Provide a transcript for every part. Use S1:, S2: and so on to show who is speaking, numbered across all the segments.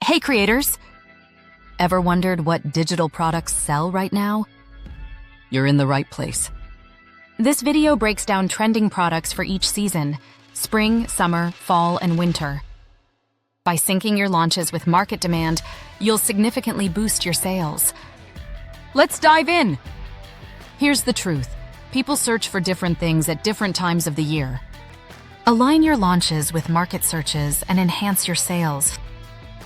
S1: Hey creators! Ever wondered what digital products sell right now? You're in the right place. This video breaks down trending products for each season: spring, summer, fall, and winter. By syncing your launches with market demand, you'll significantly boost your sales. Let's dive in! Here's the truth. People search for different things at different times of the year. Align your launches with market searches and enhance your sales.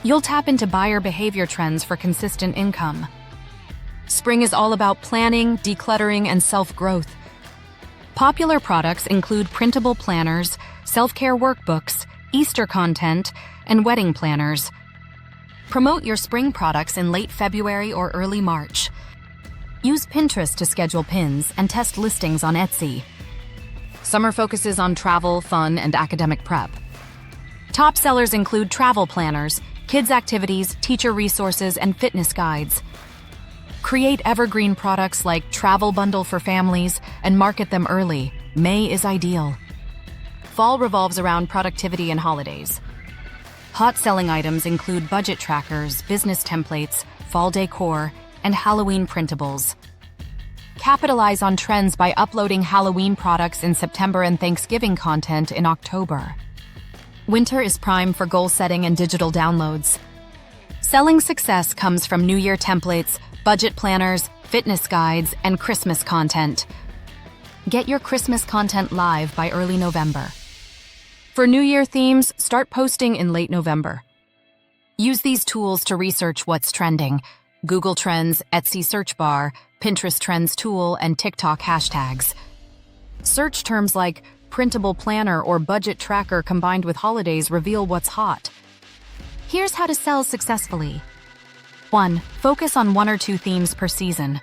S1: You'll tap into buyer behavior trends for consistent income. Spring is all about planning, decluttering, and self-growth. Popular products include printable planners, self-care workbooks, Easter content, and wedding planners. Promote your spring products in late February or early March. Use Pinterest to schedule pins and test listings on Etsy. Summer focuses on travel, fun, and academic prep. Top sellers include travel planners, kids' activities, teacher resources, and fitness guides. Create evergreen products like Travel Bundle for families and market them early. May is ideal. Fall revolves around productivity and holidays. Hot selling items include budget trackers, business templates, fall decor, and Halloween printables. Capitalize on trends by uploading Halloween products in September and Thanksgiving content in October. Winter is prime for goal setting and digital downloads. Selling success comes from New Year templates, budget planners, fitness guides, and Christmas content. Get your Christmas content live by early November. For New Year themes, start posting in late November. Use these tools to research what's trending: Google Trends, Etsy search bar, Pinterest Trends tool, and TikTok hashtags. Search terms like printable planner or budget tracker combined with holidays reveal what's hot. Here's how to sell successfully. 1. Focus on 1 or 2 themes per season.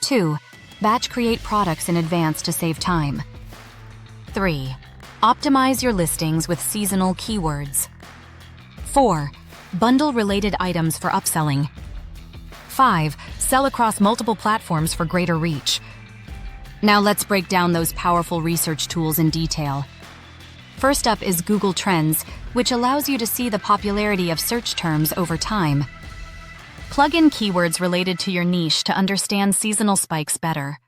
S1: 2. Batch create products in advance to save time. 3. Optimize your listings with seasonal keywords. 4. Bundle related items for upselling. 5. Sell across multiple platforms for greater reach. Now let's break down those powerful research tools in detail. First up is Google Trends, which allows you to see the popularity of search terms over time. Plug in keywords related to your niche to understand seasonal spikes better.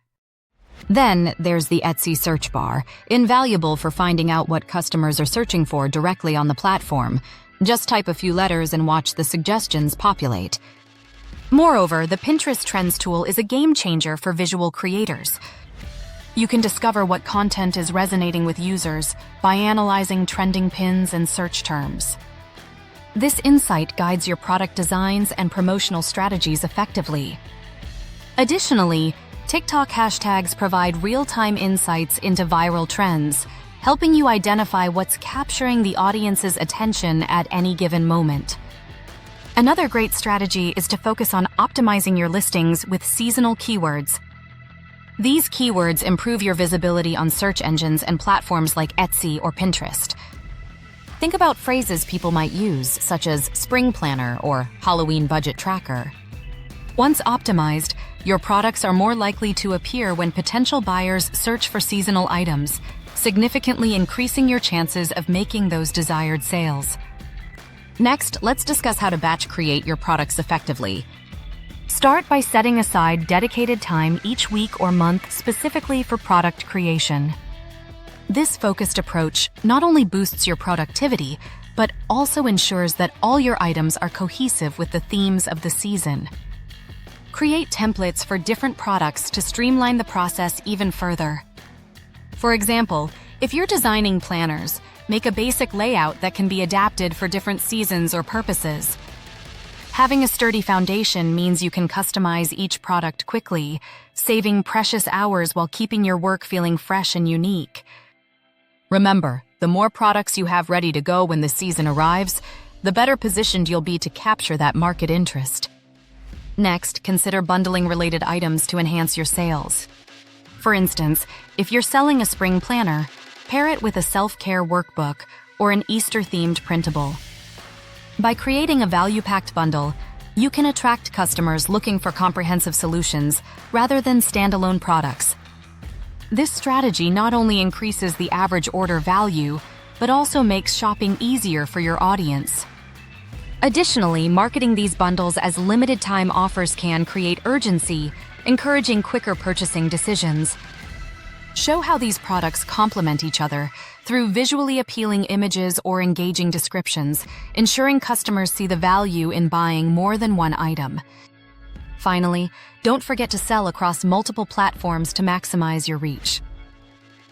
S1: Then there's the Etsy search bar, invaluable for finding out what customers are searching for directly on the platform. Just type a few letters and watch the suggestions populate. Moreover, the Pinterest Trends tool is a game changer for visual creators. You can discover what content is resonating with users by analyzing trending pins and search terms. This insight guides your product designs and promotional strategies effectively. Additionally, TikTok hashtags provide real-time insights into viral trends, helping you identify what's capturing the audience's attention at any given moment. Another great strategy is to focus on optimizing your listings with seasonal keywords. These keywords improve your visibility on search engines and platforms like Etsy or Pinterest. Think about phrases people might use, such as spring planner or Halloween budget tracker. Once optimized, your products are more likely to appear when potential buyers search for seasonal items, significantly increasing your chances of making those desired sales. Next, let's discuss how to batch create your products effectively. Start by setting aside dedicated time each week or month specifically for product creation. This focused approach not only boosts your productivity, but also ensures that all your items are cohesive with the themes of the season. Create templates for different products to streamline the process even further. For example, if you're designing planners, make a basic layout that can be adapted for different seasons or purposes. Having a sturdy foundation means you can customize each product quickly, saving precious hours while keeping your work feeling fresh and unique. Remember, the more products you have ready to go when the season arrives, the better positioned you'll be to capture that market interest. Next, consider bundling related items to enhance your sales. For instance, if you're selling a spring planner, pair it with a self-care workbook or an Easter-themed printable. By creating a value-packed bundle, you can attract customers looking for comprehensive solutions rather than standalone products. This strategy not only increases the average order value, but also makes shopping easier for your audience. Additionally, marketing these bundles as limited-time offers can create urgency, encouraging quicker purchasing decisions. Show how these products complement each other through visually appealing images or engaging descriptions, ensuring customers see the value in buying more than one item. Finally, don't forget to sell across multiple platforms to maximize your reach.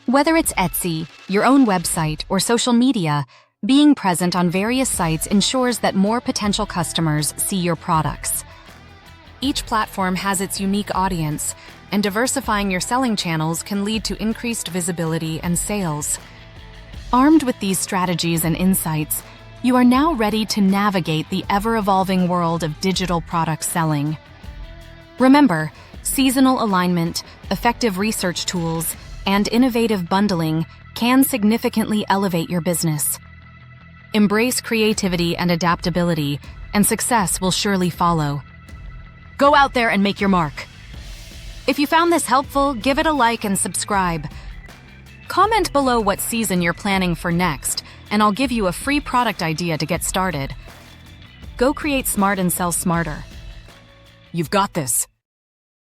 S1: Whether it's Etsy, your own website, or social media, being present on various sites ensures that more potential customers see your products. Each platform has its unique audience, and diversifying your selling channels can lead to increased visibility and sales. Armed with these strategies and insights, you are now ready to navigate the ever-evolving world of digital product selling. Remember, seasonal alignment, effective research tools, and innovative bundling can significantly elevate your business. Embrace creativity and adaptability, and success will surely follow. Go out there and make your mark. If you found this helpful, give it a like and subscribe. Comment below what season you're planning for next, and I'll give you a free product idea to get started. Go create smart and sell smarter. You've got this.